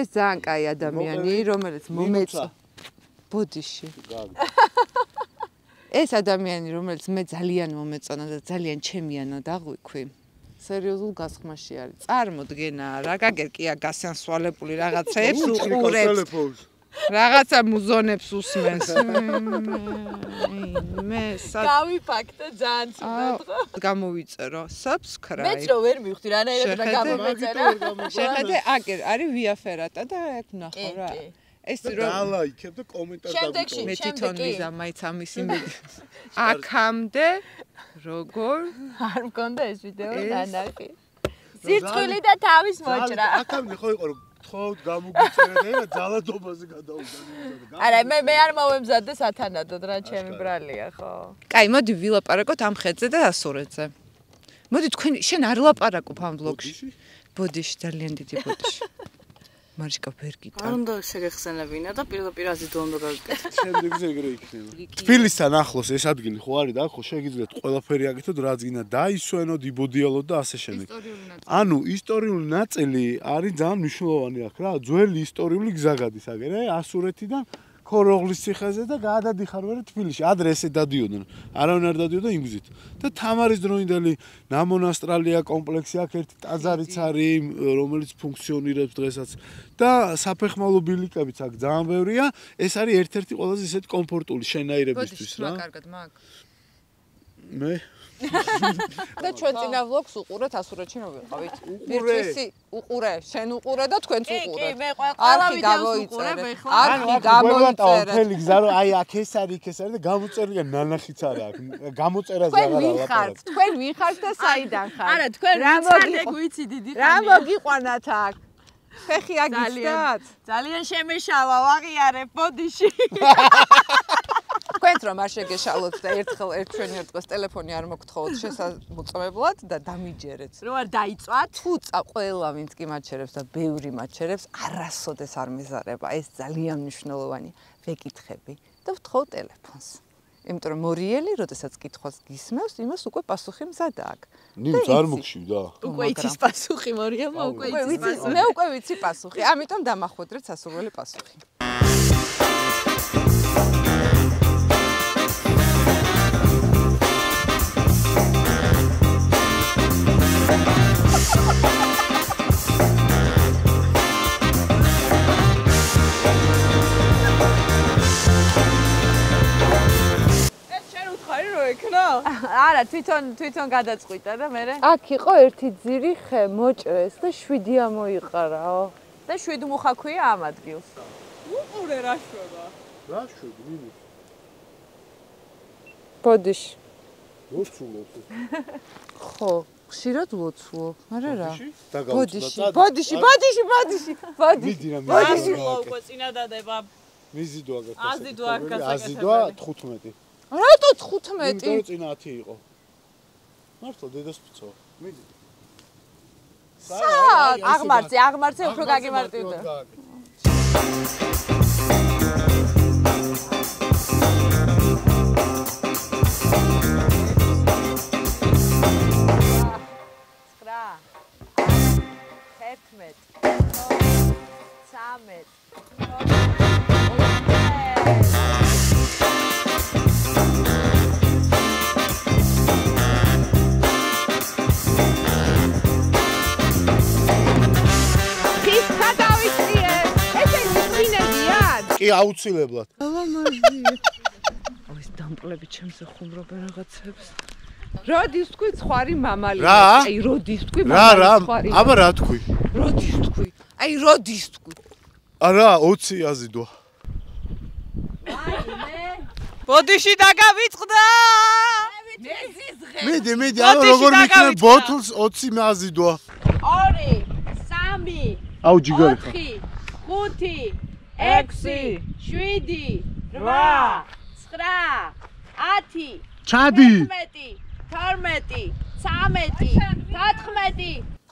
ძალიან კაი ადამიანი, რომელიც მომეწონა ბოდიში. ეს ადამიანი, რომელიც მე ძალიან მომეწონა და ძალიან ჩემიანად აღვიქვი, სერიოზულ გასხმაში არის. წარმოდგენა, რა გაგერკია გასანსვალებული რაღაცებს უყურებს. რაღაცა მუზონებს უსმენს. მე გავიფაქტე ძალიან ცუდად. გამოვიწერო subscribe. მეც რო ვერ მივხვდი რანაირად და გამომეწერა. შეხედე, აგერ არის via ferrata და აქ ნახო რა. ეს რო დალაიქებ და კომენტარ დავიწყო. მე თვითონ ვიზა მაიც ამისი მე. აქამდე როგორ არ მქონდა ეს ვიდეო დანახი. სიცხილი და თავის მოჭრა. აქამდე ხო იყო რომ თხოვთ გამოგიწერეთ და ძალადობაზე გადაუგანო. არა, მე არ მოვემზადე სათანადოდ რა ჩემი ბრალია, ხო? კაი, მოდი ვილაპარაკოთ ამ ხედზე და ასურეთზე. მოდი თქვენ შენ არ ლაპარაკობ ამ ბლოგში. ბოდიში ძალიან დიდი ბოდიში. მარიშკა ვერ გიტან. არ უნდა შეგეხსენებინა და პირდაპირ აზიდო უნდა გავიკეთო. შემდეგზე ეგრე იქნება. თბილისთან ახლოს ეს ადგილი ხო არის და ხო შეგიძლიათ ყველაფერი აკეთოთ რაც გინდა დაისვენოთ, იბოდიალოთ და ასე შემდეგ. ანუ ისტორიული ნაწილი არის ძალიან მნიშვნელოვანი აქ რა, ძველი ისტორიული გზა გადის აგერე ასურეთიდან ქოროღლის ციხეზე და გადადიხარ ვერ თბილისში. ადრე ესე დადიოდნენ. არავინ არ დადიოდა იმ გზით. და თამარის დროინდელი ნამონასტრალია კომპლექსი აქ ერთი ტაძარიც არის, რომელიც ფუნქციონირებს დღესაც. და საფეხმავლო ბილიკებიც აქ ძალიან ბევრია. ეს არის ერთ-ერთი ყველაზე ისეთ კომფორტული შენაირებისთვის რა. კარგად მაგ. მე და ჩვენ წინა ვლოგს უყურეთ ასურეთში რომ ვიყავით. ვირთვისი უყურე, შენ უყურე და თქვენც უყურეთ. კი, მე ყველა ვიდეოს უყურებ ეხლა. არქი გამოიწერეთ. მთელი გზა რომ აი აქ ეს არის, იქ ეს არის და გამოწერია ნანახიც არა აქ. გამოწერაზე აღარ ლაპარაკობ. თქვენ ვიხართ და საიდან ხართ? არა, თქვენ რამოგი ვიცი დიდი ხანია. რა მოგიყვანათ აქ? ფეხი აგიცდათ? ძალიან შემეშალა ვაღიარებ ბოდიში. თქვენთ რომ არ შეგეშალოთ და ერთხელ ერთვენი დღეს ტელეფონი არ მოგთხოვოთ შესაძლებლად და დამიჯერეთ. რო არ დაიწვათ? თუ ყველა ვინც კი მაჩერებს და ბევრი მაჩერებს, არასოდეს არ მეზარება. ეს ძალიან მნიშვნელოვანი. ვეკითხები და ვთხოვ ტელეფონს. იმიტომ რომ მორიელი, როდესაც კითხვას გისმევს, იმას უკვე პასუხი მზადა აქვს. ნიმც არ მოგშივდა. უკვე იცის პასუხი მორიელმა, უკვე იცის. მე უკვე ვიცი პასუხი. ამიტომ დამახვედრეთ სასურველი პასუხი. Ha ha ha! არა, თვითონ გადაწყვიტა და მე აქ იყო ერთი ძირი ხე, მოჭრეს და 7 ამოიყარაო. და 7 მუხა ქვია ამ ადგილს. უყურე რა შვება. რა შვები, მინი. ბოდიში. ლოცულობ. ხო, ხშირად ლოცულობ, მაგრამ რა? ბოდიში. ბოდიში. უკვე წინა დადება. მიზიდო აგას. აზიდო აგას. აზიდო 15. რატო 15? იმიტომ წინა 10 იყო. მართლა დედას ფცო. მიდი. აღმართზე უფრო გაგიმარტივდა. კი აუცილებლად. ეს დამპლები ჩემს ეხუმრობენ რაღაცებს. როდის თქვი ცხარი მამალი? აი როდის თქვი მამალი ცხარი? აბა რა თქვი? როდის თქვი? აი როდის თქვი? არა 20 აზიდო. ბოდიში დაგავიწყდა. მიდი, ანუ როგორ მიქნე ბოთლს 20 აზიდო. 2 3 აუ ჯიგარი ხარ. 5 6 7 8 9 10 ჩადი 11 12 13 14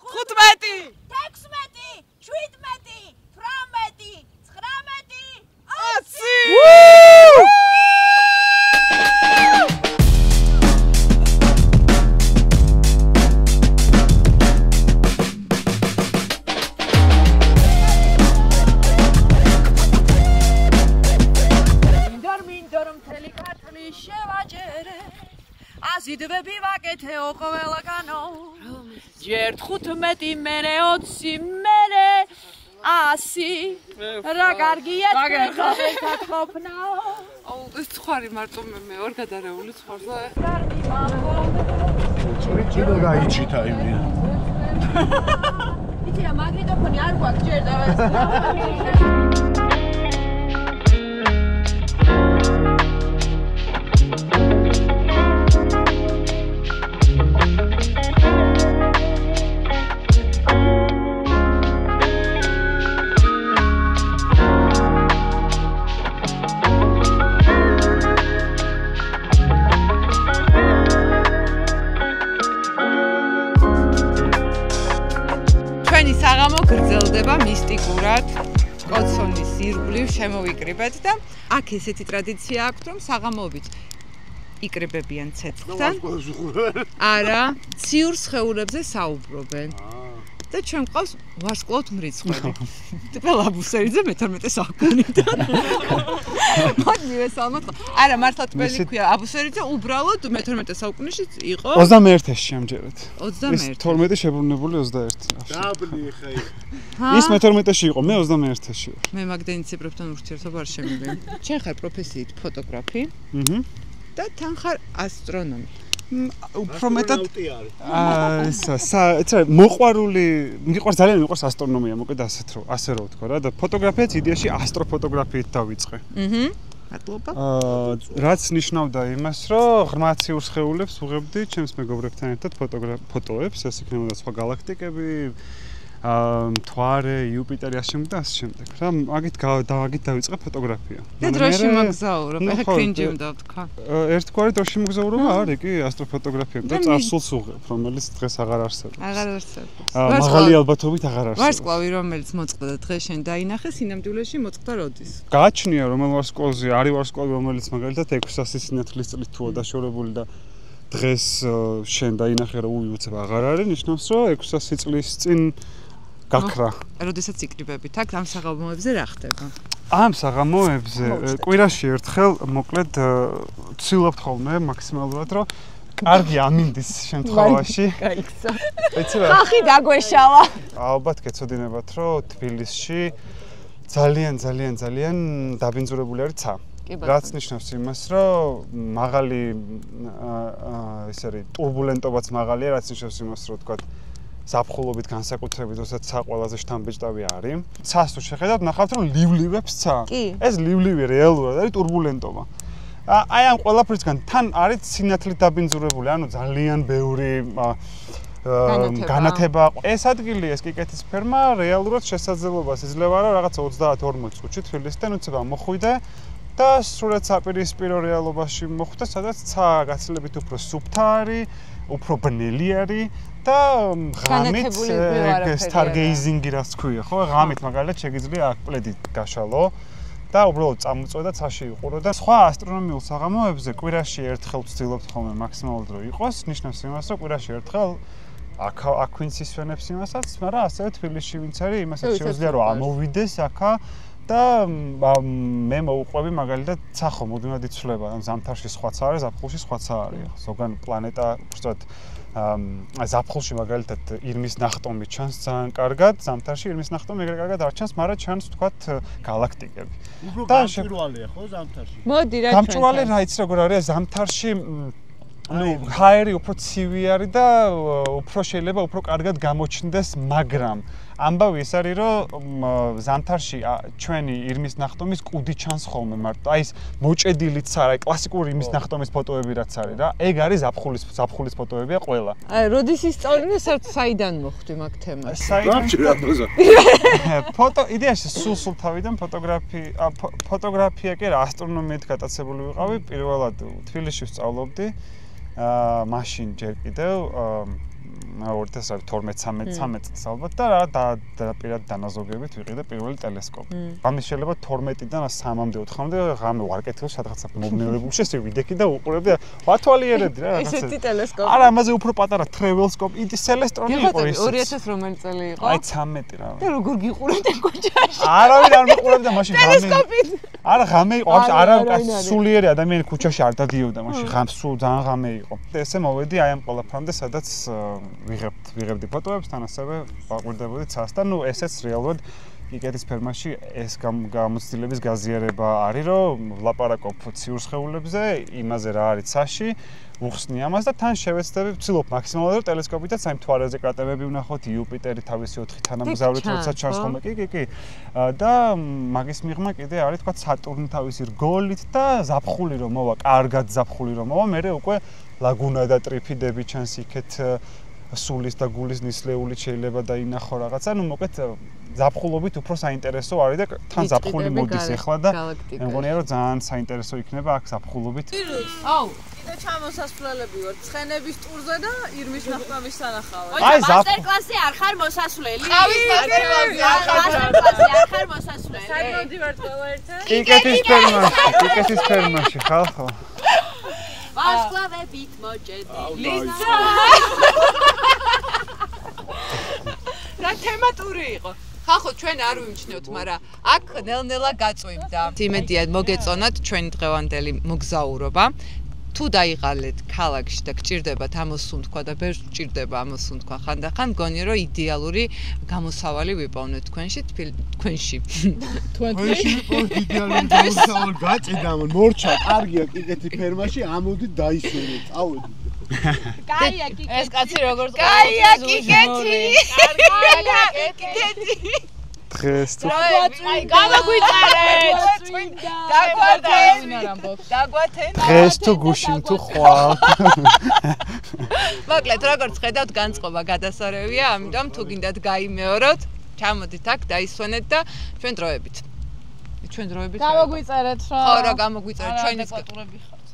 15 16 17 18 19 20 აზიდვები ვაკეთეო ყველგანო ჯერ 15 მერე 20 მერე 100 რა კარგია ერთად ყოფნაო აუ ეს ცხარი მარტო მე ორ გადარეული ცხარზე ჭირო გაიჩითა იმია იცი რა მაგნიტოფონი არ გვაქვს ჯერ და საღამო გრძელდება მისტიკურად კოცონის ირგვლივ შემოვიკრიბეთ და აქ ესეთი ტრადიცია აქვს რომ საღამოობით იკრიბებიან ცეცხლთან არა ციურ სხეულებზე საუბრობენ და ჩვენ ყავს ვარსკვლავთ მრიცხველი ტიპა ლაბუსერიძე მე-12 საუკუნიდან მოდივე სალმოთ არა მართლა ტბელი ქვია აბუსერიძე უბრალოდ მე-12 საუკუნეში იყო 21-ში ამჯერად 21 12 შებრუნებული 21 დაბლი ხა ის მე-12-ში იყო მე 21-ში მე მაგდენიცებრებთან ურთიერთობა არ შემიძლია ჩვენ ხარ პროფესიით ფოტოგრაფი და თან ხარ ასტრონომი უფრო მეტად მიყვარს ძალიან მიყვარს ასტრონომია მოკლედ ასე რო ვთქვა რა და ფოტოგრაფიაც იდეაში ასტროფოტოგრაფიით დავიწყე მადლობა რაც ნიშნავდა იმას რომ ღრმა ციურ სხეულებს ვუღებდი ჩემს მეგობრებთან ერთად ფოტოებს ეს იქნებოდა სხვა galaktikები მთვარე, იუპიტერი ასე შემდეგ და ასე შემდეგ. რა მაგით დავიწყე ფოტოგრაფია. და დროში მოგზაურობ, ეხა კრინჯი უნდა ვთქვა. ერთგვარი დროში მოგზაურობა არ იგი ასტროფოტოგრაფია და წარსულს ვუღებ, რომელიც დღეს აღარ არსებობს. აღარ არსებობს. მაღალი ალბათობით აღარ არსებობს. ვარსკვლავი რომელიც მოწყდა და დღეს შენ დაინახე, სინამდვილეში მოწყდა როდის? გააჩნია რომელ ვარსკვლავზე არის ვარსკვლავი რომელიც მაგალითად 600 სინათლის წლით თუა დაშორებული და დღეს შენ დაინახე რომ უცებ აღარ არის, ნიშნავს რომ 600 წლის წინ გაქრა. როდესაც იკრიბებით აქ ამ საღამოებზე რა ხდება? ამ საღამოებზე კვირაში ერთხელ მოკლედ ვცდილობთ ხოლმე მაქსიმალურად რომ კარგი ამინდის შემთხვევაში. გაიქცა. ეცი რა? ხალხი დაგვეშალა. ალბათ გეცოდინებათ რომ თბილისში ძალიან დაბინძურებული არის ცა. რაც ნიშნავს იმას, რომ მაღალი ეს არის турბულენტობაც მაღალია, რაც ნიშნავს იმას, რომ თქვა ზაფხულობით განსაკუთრებით, როდესაც ცა ყველაზე შთამბეჭდავი არის. ცას თუ შეხედავთ, ნახავთ, რომ ლივლივებს ცა. ეს ლივლივი რეალურად არის турბულენტობა. აი ამ ყველაფრისგან თან არის სინათლით დაბინძურებული, ანუ ძალიან ბევრი განათება. ეს ადგილი, ეს კიკეთის ფერმა რეალურად შესაძლებლობას იძლევა, რომ რაღაც 30-40 წუთში თბილისიდან უცებ მოხვიდე და სრულად საპირისპირო რეალობაში მოხვდე, სადაც ცა გაცილებით უფრო სუფთა არის, უფრო ბნელი არის და ღამით stargazing-ი რაც ქვია, ხო? ღამით მაგალითად შეგიძლია აქ პლედი გაშალო და უბრალოდ წამოწვე და ცაში იყურო და სხვა ასტრონომიულ საღამოებზე კვირაში ერთხელ ვცდილობთ ხოლმე მაქსიმალურად რომ იყოს, ნიშნავს იმას, რომ კვირაში ერთხელ აქ ვინც ისვენებს იმასაც, მაგრამ ასევე თბილისში ვინც არის, იმასაც შეუძლია რომ ამოვიდეს აქა და მე მოვუყვები მაგალითად ცა ხო მუდმივად იცვლება, ან ზამთარში სხვაც არის, ზაფხულში სხვაც არის. ზოგან პლანეტა უბრალოდ ზაფხულში მაგალითად ირმის ნახტომი ჩანს ძალიან კარგად, ზამთარში ირმის ნახტომი ეგრე კარგად არ ჩანს, მაგრამ ჩანს თქვათ გალაქტიკები. და გამჭვირვალეა ხო ზამთარში? მოდი რა გამჭვირვალე რა იცი როგორ არის ზამთარში ну, ჰაერი უფრო ცივი არის და უფრო შეიძლება უფრო კარგად გამოჩნდეს, მაგრამ ამბავი ეს არის, რომ ზამთარში ჩვენი ირმის ნახტომის კუდი ჩანს ხოლმე მარტო. აი ეს მოჭედილიც არა, აი კლასიკური ირმის ნახტომის ფოტოები რაც არის რა, ეგ არის ზაფხულის ფოტოებია ყველა. აი, როდის ისწავლინე, საიდან მოხვდი მაგ თემას? ფოტო იდეაში სულ თავიდან ფოტოგრაფია კი რა, ასტრონომიით გატაცებული ვიყავი, პირველად თბილისში ვსწავლობდი. მაშინ ჯერ კიდევ 2012-13 წელს ალბათ და რა პირად დანაზოგებით ვიყიდე პირველი ტელესკოპი. ამის შეიძლება 12-დან 3-მდე 4-მდე ღამე ვარ კეთილ სადღაცა მომნელებული შევიდექი და უყურებდი ვათვალიერებდი რა რაღაცა. ესეთი ტელესკოპი. არა, ამაზე უფრო პატარა ტრეველსკოპი, idi სელესტრონი იყო ის. 2000 რომელი წელი იყო? აი 13 რა. და როგორ გიყურებდი კუჩაში? არავინ არ მეყურებდა მაშინ ღამე. ტელესკოპით. არა ღამე იყო, არა სულიერი ადამიანი ქუჩაში არ დადიოდა მაშინ ღამე სულ ძალიან ღამე იყო. და ესე მოვედი აი ამ ყველაფრამდე სადაც ვიღებდი ფოტოებს, თან ასევე ვაკვირდებოდი ცას და ნუ ესეც რეალურად კიკეთის ფერმაში ეს გამოცდილების გაზიარება არის, რომ ვლაპარაკობ ციურ სხეულებზე, იმაზე რა არის ცაში, უხსნი ამას და თან შევეცდები, ვცდილობ მაქსიმალურად რომ ტელესკოპითაც აი მთვარეზე კრატერები ვნახოთ, იუპიტერი თავისი 4 თანამგზავრით როცა ჩანს ხოლმე კი და მაგის მიღმა კიდე არის თქვა სატურნი თავისი რგოლით და ზაფხული რომ მოვა, კარგად ზაფხული რომ მოვა, მე უკვე ლაგუნა და ტრიფიდები ჩანს იქეთ სულის და გულის ნისლეული შეიძლება დაინახო რაღაცა, ну მოკლედ ზაფხულობით უფრო საინტერესო არის და თან ზაფხული მოდის ახლა და მე მგონია რომ ძალიან საინტერესო იქნება აქ ზაფხულობით. აუ, კიდე ჩამოსასვლელები ვარ ცხენების ტურზე და ირმის ნახტომის სანახავად. აი მასტერკლასი არ ხარ მოსასვლელი? ყავის მასტერკლასი არ ხარ მოსასვლელი. სად მოდივართ ყველა ერთად? კიკეთის ფერმაში ხალხო. ვარსკვლავებით მოჭედილი. რა თემატური იყო? ხალხო ჩვენ არ ვიმჩნევთ, მაგრამ აქ ნელ-ნელა გაწვიმდა. იმედია მოგეწონათ ჩვენი დღევანდელი მოგზაურობა. თუ დაიღალეთ ქალაქში და გჭირდებათ ამოსუნთქვა და ბევრს გჭირდება ამოსუნთქვა ხანდახან, მგონია რომ იდეალური გამოსავალი ვიპოვნეთ თქვენში. თქვენში ვიპოვნეთ იდეალური გამოსავალი გაჭირდა მორჩა, კარგია კიკეთის ფერმაში, ამოდით დაისვენოთ. წავედით. კაია კიკეთი. ეს კაცი როგორ წყობს? კაია კიკეთი. კარგია კიკეთი. დღეს თუ გამოგვიწერეთ. დაგვათენ. დღეს თუ გუშინ თუ ხვალ. მოკლედ, როგორც ხედავთ, განწყობა გადასარევია, ამიტომ თუ გინდათ გაიმეოროთ, ჩამოდით აქ, დაისვენეთ და ჩვენ დროებით. ჩვენ დროებით. გამოგვიწერეთ რა. ხო, რა გამოგვიწერეთ ჩვენი პატურები ხართ.